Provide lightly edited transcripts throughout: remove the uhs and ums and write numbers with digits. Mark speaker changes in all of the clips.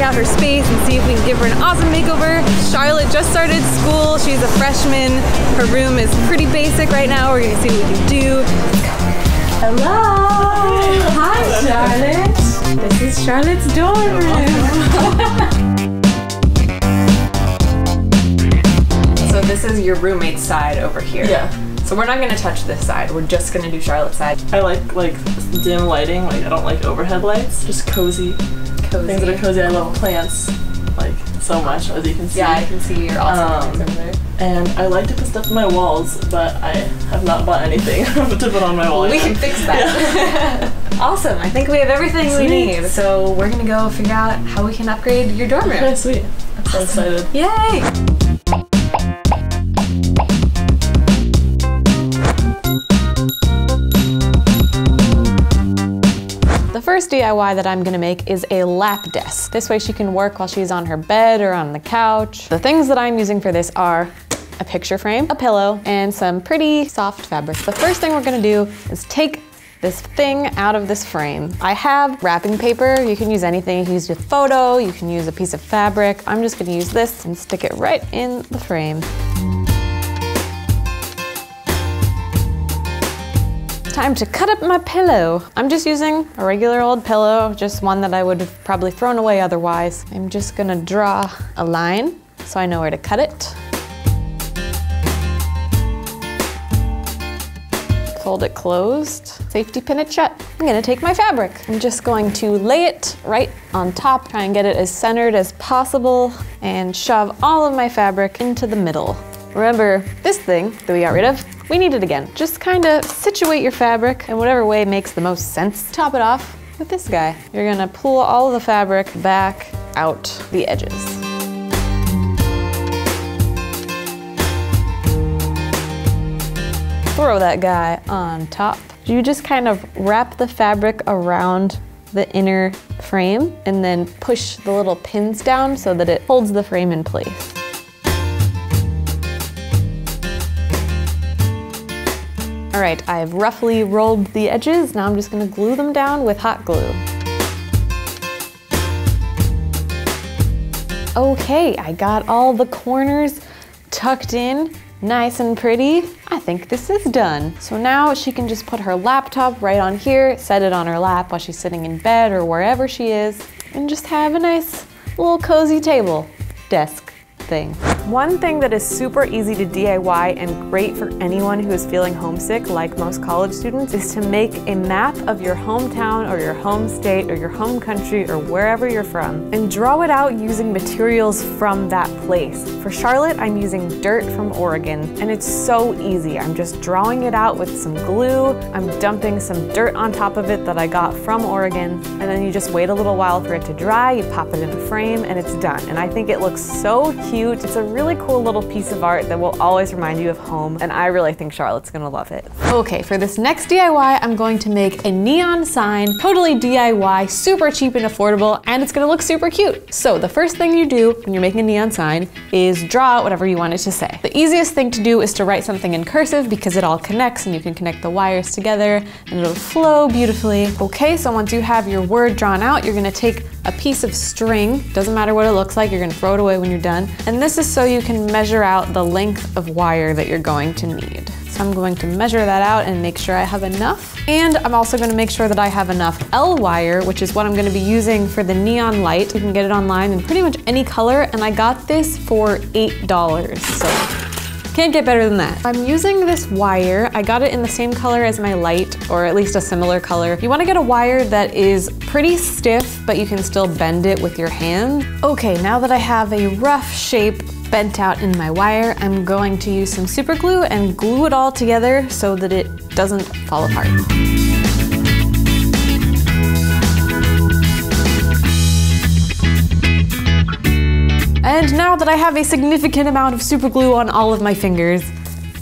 Speaker 1: out her space and see if we can give her an awesome makeover. Charlotte just started school. She's a freshman. Her room is pretty basic right now. We're gonna see what we can do. Hello! Hi, Charlotte. This is Charlotte's dorm room. So this is your roommate's side over here.
Speaker 2: Yeah.
Speaker 1: So we're not gonna touch this side. We're just gonna do Charlotte's side.
Speaker 2: I like dim lighting. Like I don't like overhead lights. Just cozy. Things that are cozy. I love plants like so much, as you can see.
Speaker 1: Yeah, I can see your awesome plants over there.
Speaker 2: And I like to put stuff on my walls, but I have not bought anything to put on my wall.
Speaker 1: We can fix that. Yeah. Awesome. I think we have everything we need. So we're gonna go figure out how we can upgrade your dorm room.
Speaker 2: Okay, sweet. I'm so excited.
Speaker 1: Yay! The first DIY that I'm gonna make is a lap desk. This way she can work while she's on her bed or on the couch. The things that I'm using for this are a picture frame, a pillow, and some pretty soft fabric. The first thing we're gonna do is take this thing out of this frame. I have wrapping paper. You can use anything. You can use a photo, you can use a piece of fabric. I'm just gonna use this and stick it right in the frame. Time to cut up my pillow. I'm just using a regular old pillow, just one that I would have probably thrown away otherwise. I'm just gonna draw a line so I know where to cut it. Fold it closed, safety pin it shut. I'm gonna take my fabric. I'm just going to lay it right on top, try and get it as centered as possible, and shove all of my fabric into the middle. Remember, this thing that we got rid of, we need it again. Just kind of situate your fabric in whatever way makes the most sense. Top it off with this guy. You're gonna pull all of the fabric back out the edges. Throw that guy on top. You just kind of wrap the fabric around the inner frame and then push the little pins down so that it holds the frame in place. All right, I've roughly rolled the edges. Now I'm just gonna glue them down with hot glue. Okay, I got all the corners tucked in, nice and pretty. I think this is done. So now she can just put her laptop right on here, set it on her lap while she's sitting in bed or wherever she is, and just have a nice little cozy table, desk thing. One thing that is super easy to DIY and great for anyone who is feeling homesick, like most college students, is to make a map of your hometown or your home state or your home country or wherever you're from, and draw it out using materials from that place. For Charlotte, I'm using dirt from Oregon, and it's so easy. I'm just drawing it out with some glue. I'm dumping some dirt on top of it that I got from Oregon, and then you just wait a little while for it to dry, you pop it in a frame, and it's done. And I think it looks so cute. It's a really cool little piece of art that will always remind you of home, and I really think Charlotte's gonna love it. Okay, for this next DIY, I'm going to make a neon sign, totally DIY, super cheap and affordable, and it's gonna look super cute. So the first thing you do when you're making a neon sign is draw out whatever you want it to say. The easiest thing to do is to write something in cursive because it all connects and you can connect the wires together and it'll flow beautifully. Okay, so once you have your word drawn out, you're gonna take a piece of string, doesn't matter what it looks like, you're gonna throw it away when you're done. And this is so you can measure out the length of wire that you're going to need. So I'm going to measure that out and make sure I have enough. And I'm also gonna make sure that I have enough L wire, which is what I'm gonna be using for the neon light. You can get it online in pretty much any color, and I got this for $8, so can't get better than that. I'm using this wire. I got it in the same color as my light, or at least a similar color. You wanna get a wire that is pretty stiff, but you can still bend it with your hand. Okay, now that I have a rough shape bent out in my wire, I'm going to use some super glue and glue it all together so that it doesn't fall apart. And now that I have a significant amount of super glue on all of my fingers,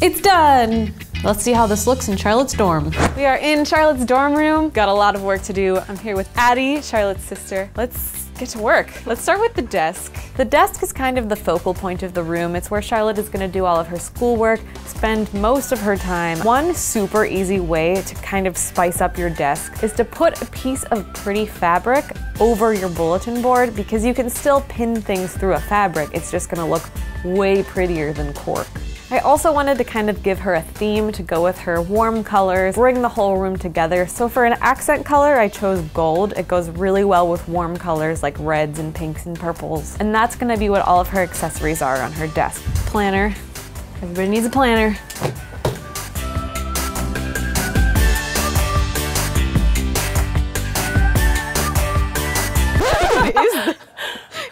Speaker 1: it's done! Let's see how this looks in Charlotte's dorm. We are in Charlotte's dorm room. Got a lot of work to do. I'm here with Addie, Charlotte's sister. Let's get to work. Let's start with the desk. The desk is kind of the focal point of the room. It's where Charlotte is gonna do all of her schoolwork, spend most of her time. One super easy way to kind of spice up your desk is to put a piece of pretty fabric over your bulletin board, because you can still pin things through a fabric. It's just gonna look way prettier than cork. I also wanted to kind of give her a theme to go with her warm colors, bring the whole room together. So for an accent color, I chose gold. It goes really well with warm colors like reds and pinks and purples. And that's gonna be what all of her accessories are on her desk. Planner. Everybody needs a planner.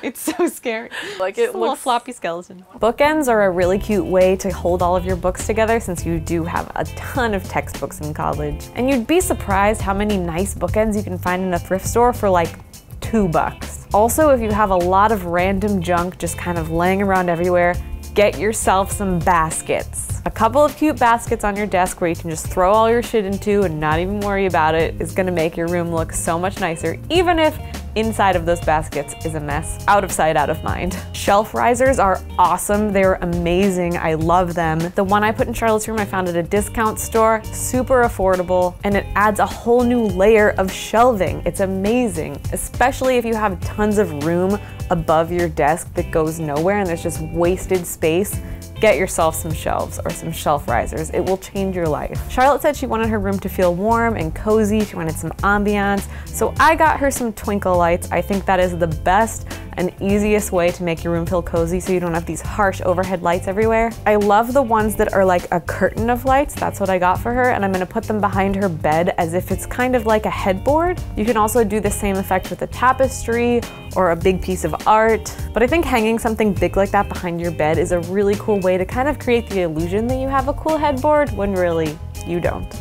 Speaker 1: It's so scary.
Speaker 2: Like it
Speaker 1: looks a little floppy skeleton. Bookends are a really cute way to hold all of your books together, since you do have a ton of textbooks in college. And you'd be surprised how many nice bookends you can find in a thrift store for like $2. Also, if you have a lot of random junk just kind of laying around everywhere, get yourself some baskets. A couple of cute baskets on your desk where you can just throw all your shit into and not even worry about it is gonna make your room look so much nicer, even if inside of those baskets is a mess. Out of sight, out of mind. Shelf risers are awesome. They're amazing. I love them. The one I put in Charlotte's room I found at a discount store, super affordable, and it adds a whole new layer of shelving. It's amazing, especially if you have tons of room above your desk that goes nowhere and there's just wasted space. Get yourself some shelves or some shelf risers. It will change your life. Charlotte said she wanted her room to feel warm and cozy. She wanted some ambiance. So I got her some twinkle lights. I think that is the best and easiest way to make your room feel cozy so you don't have these harsh overhead lights everywhere. I love the ones that are like a curtain of lights. That's what I got for her, and I'm gonna put them behind her bed as if it's kind of like a headboard. You can also do the same effect with a tapestry or a big piece of art. But I think hanging something big like that behind your bed is a really cool way to kind of create the illusion that you have a cool headboard when really you don't.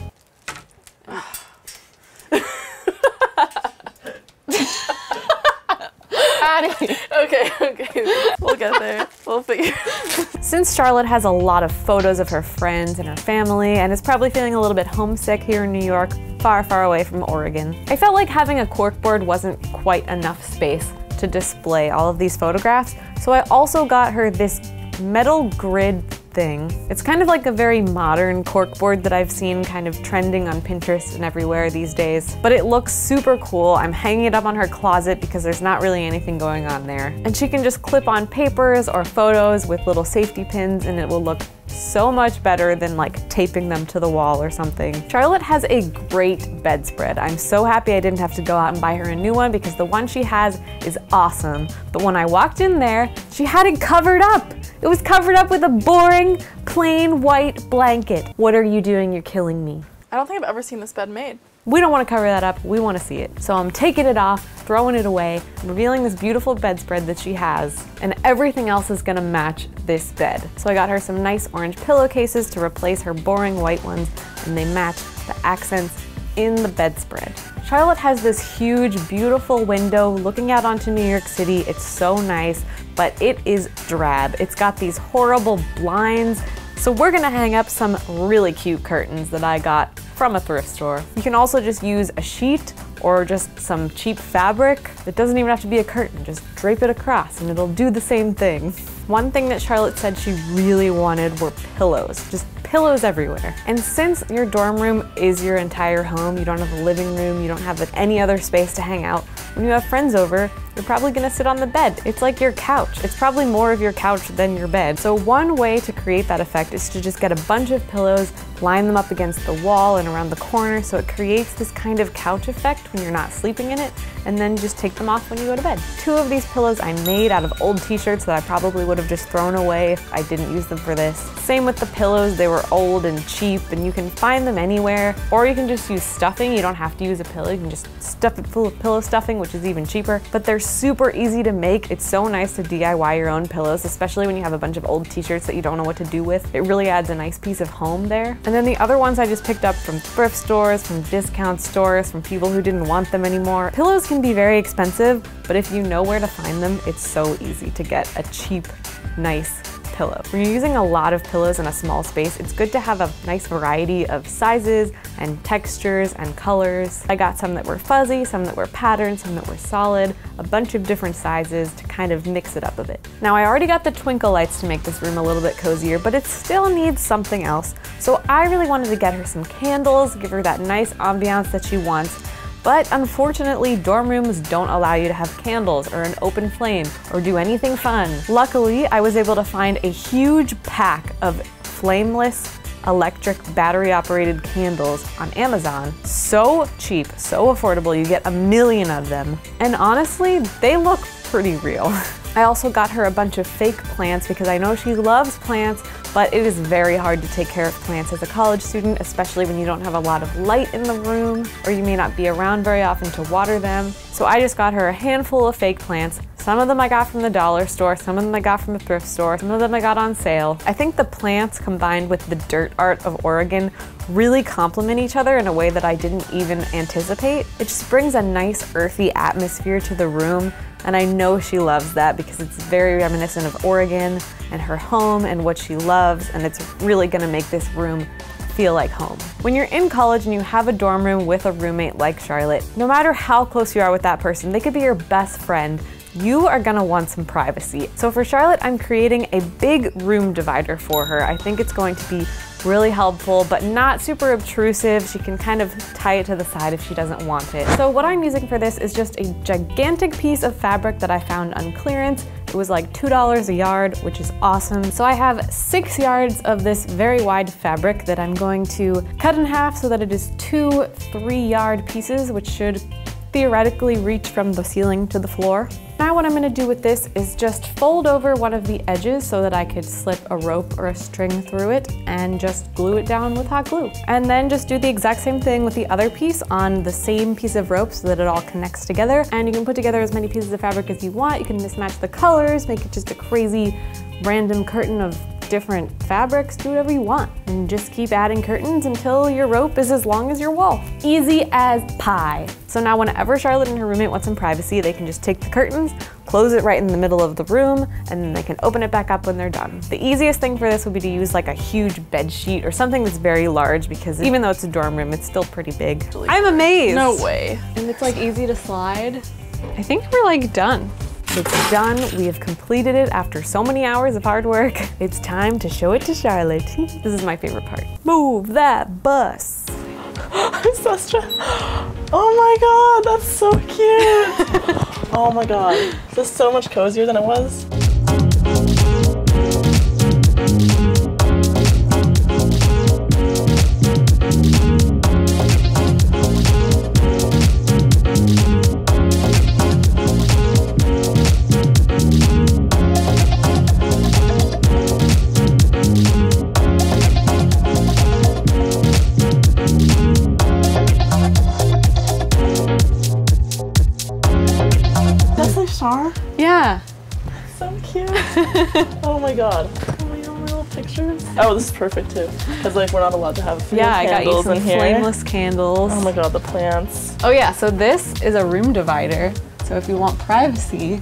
Speaker 2: Okay, we'll get there. We'll figure.
Speaker 1: Since Charlotte has a lot of photos of her friends and her family and is probably feeling a little bit homesick here in New York, far, far away from Oregon, I felt like having a corkboard wasn't quite enough space to display all of these photographs, so I also got her this metal grid thing. It's kind of like a very modern corkboard that I've seen kind of trending on Pinterest and everywhere these days, but it looks super cool. I'm hanging it up on her closet because there's not really anything going on there. And she can just clip on papers or photos with little safety pins and it will look so much better than like taping them to the wall or something. Charlotte has a great bedspread. I'm so happy I didn't have to go out and buy her a new one because the one she has is awesome. But when I walked in there, she had it covered up. It was covered up with a boring, plain white blanket. What are you doing? You're killing me.
Speaker 2: I don't think I've ever seen this bed made.
Speaker 1: We don't want to cover that up, we want to see it. So I'm taking it off, throwing it away, revealing this beautiful bedspread that she has, and everything else is gonna match this bed. So I got her some nice orange pillowcases to replace her boring white ones, and they match the accents in the bedspread. Charlotte has this huge, beautiful window looking out onto New York City. It's so nice, but it is drab. It's got these horrible blinds. So we're gonna hang up some really cute curtains that I got from a thrift store. You can also just use a sheet or just some cheap fabric. It doesn't even have to be a curtain, just drape it across and it'll do the same thing. One thing that Charlotte said she really wanted were pillows, just pillows everywhere. And since your dorm room is your entire home, you don't have a living room, you don't have any other space to hang out, when you have friends over, you're probably gonna sit on the bed. It's like your couch. It's probably more of your couch than your bed. So one way to create that effect is to just get a bunch of pillows, line them up against the wall and around the corner so it creates this kind of couch effect when you're not sleeping in it, and then just take them off when you go to bed. 2 of these pillows I made out of old t-shirts that I probably would have just thrown away if I didn't use them for this. Same with the pillows, they were old and cheap and you can find them anywhere, or you can just use stuffing. You don't have to use a pillow, you can just stuff it full of pillow stuffing, which is even cheaper, but they're super easy to make. It's so nice to DIY your own pillows, especially when you have a bunch of old t-shirts that you don't know what to do with. It really adds a nice piece of home there. And then the other ones I just picked up from thrift stores, from discount stores, from people who didn't want them anymore. Pillows can be very expensive, but if you know where to find them, it's so easy to get a cheap, nice pillow. When you're using a lot of pillows in a small space, it's good to have a nice variety of sizes and textures and colors. I got some that were fuzzy, some that were patterned, some that were solid, a bunch of different sizes to kind of mix it up a bit. Now I already got the twinkle lights to make this room a little bit cozier, but it still needs something else. So I really wanted to get her some candles, give her that nice ambiance that she wants. But unfortunately, dorm rooms don't allow you to have candles or an open flame or do anything fun. Luckily, I was able to find a huge pack of flameless electric battery-operated candles on Amazon. So cheap, so affordable, you get 1 million of them. And honestly, they look pretty real. I also got her a bunch of fake plants because I know she loves plants, but it is very hard to take care of plants as a college student, especially when you don't have a lot of light in the room, or you may not be around very often to water them. So I just got her a handful of fake plants. Some of them I got from the dollar store, some of them I got from a thrift store, some of them I got on sale. I think the plants combined with the dirt art of Oregon really complement each other in a way that I didn't even anticipate. It just brings a nice earthy atmosphere to the room, and I know she loves that because it's very reminiscent of Oregon and her home and what she loves, and it's really gonna make this room feel like home. When you're in college and you have a dorm room with a roommate like Charlotte, no matter how close you are with that person, they could be your best friend, you are gonna want some privacy. So for Charlotte, I'm creating a big room divider for her. I think it's going to be really helpful, but not super obtrusive. She can kind of tie it to the side if she doesn't want it. So what I'm using for this is just a gigantic piece of fabric that I found on clearance. It was like $2 a yard, which is awesome. So I have 6 yards of this very wide fabric that I'm going to cut in half so that it is 2 3-yard pieces, which should theoretically reach from the ceiling to the floor. Now what I'm gonna do with this is just fold over one of the edges so that I could slip a rope or a string through it and just glue it down with hot glue. And then just do the exact same thing with the other piece on the same piece of rope so that it all connects together. And you can put together as many pieces of fabric as you want. You can mismatch the colors, make it just a crazy random curtain of different fabrics, do whatever you want. And just keep adding curtains until your rope is as long as your wall. Easy as pie. So now whenever Charlotte and her roommate want some privacy, they can just take the curtains, close it right in the middle of the room, and then they can open it back up when they're done. The easiest thing for this would be to use like a huge bed sheet or something that's very large, because even though it's a dorm room, it's still pretty big. I'm amazed.
Speaker 2: No way.
Speaker 1: And it's like easy to slide. I think we're like done. It's done. We have completed it after so many hours of hard work. It's time to show it to Charlotte. This is my favorite part. Move that bus.
Speaker 2: I'm so stressed. Oh my god, that's so cute. Oh my god. This is so much cozier than it was.
Speaker 1: Yeah.
Speaker 2: So cute. Oh my god. Oh my god, little pictures. Oh, this is perfect too. Because like we're not allowed to have
Speaker 1: I got you some
Speaker 2: in here.
Speaker 1: flameless candles.
Speaker 2: Oh my god, the plants.
Speaker 1: Oh yeah, so this is a room divider. So if you want privacy.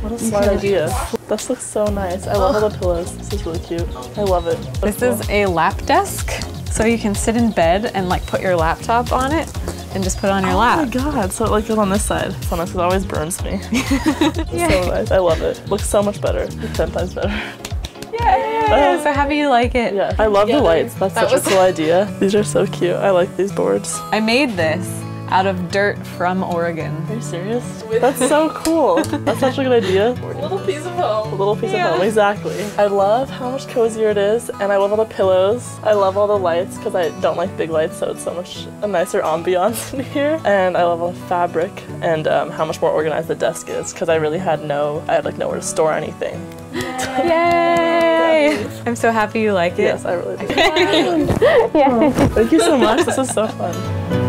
Speaker 2: What a smart idea. This looks so nice. I love all the pillows. This is really cute. I love it.
Speaker 1: This is a lap desk. So you can sit in bed and like put your laptop on it and just put it on your lap.
Speaker 2: Oh my god, so it like goes on this side. So nice, it always burns me.
Speaker 1: Yeah.
Speaker 2: So nice, I love it. Looks so much better, like 10 times better.
Speaker 1: Yeah, so how do you like it?
Speaker 2: Yeah, I love the lights. That's such a cool idea. These are so cute. I like these boards.
Speaker 1: I made this out of dirt from Oregon.
Speaker 2: Are you serious? That's so cool. That's such a good idea.
Speaker 1: A little piece of home.
Speaker 2: A little piece of home, exactly. I love how much cozier it is, and I love all the pillows. I love all the lights because I don't like big lights, so it's so much a nicer ambiance in here. And I love all the fabric and how much more organized the desk is because I really had like nowhere to store anything.
Speaker 1: Yay! I'm so happy you like it.
Speaker 2: Yes, I really do. Yeah. Thank you so much. This is so fun.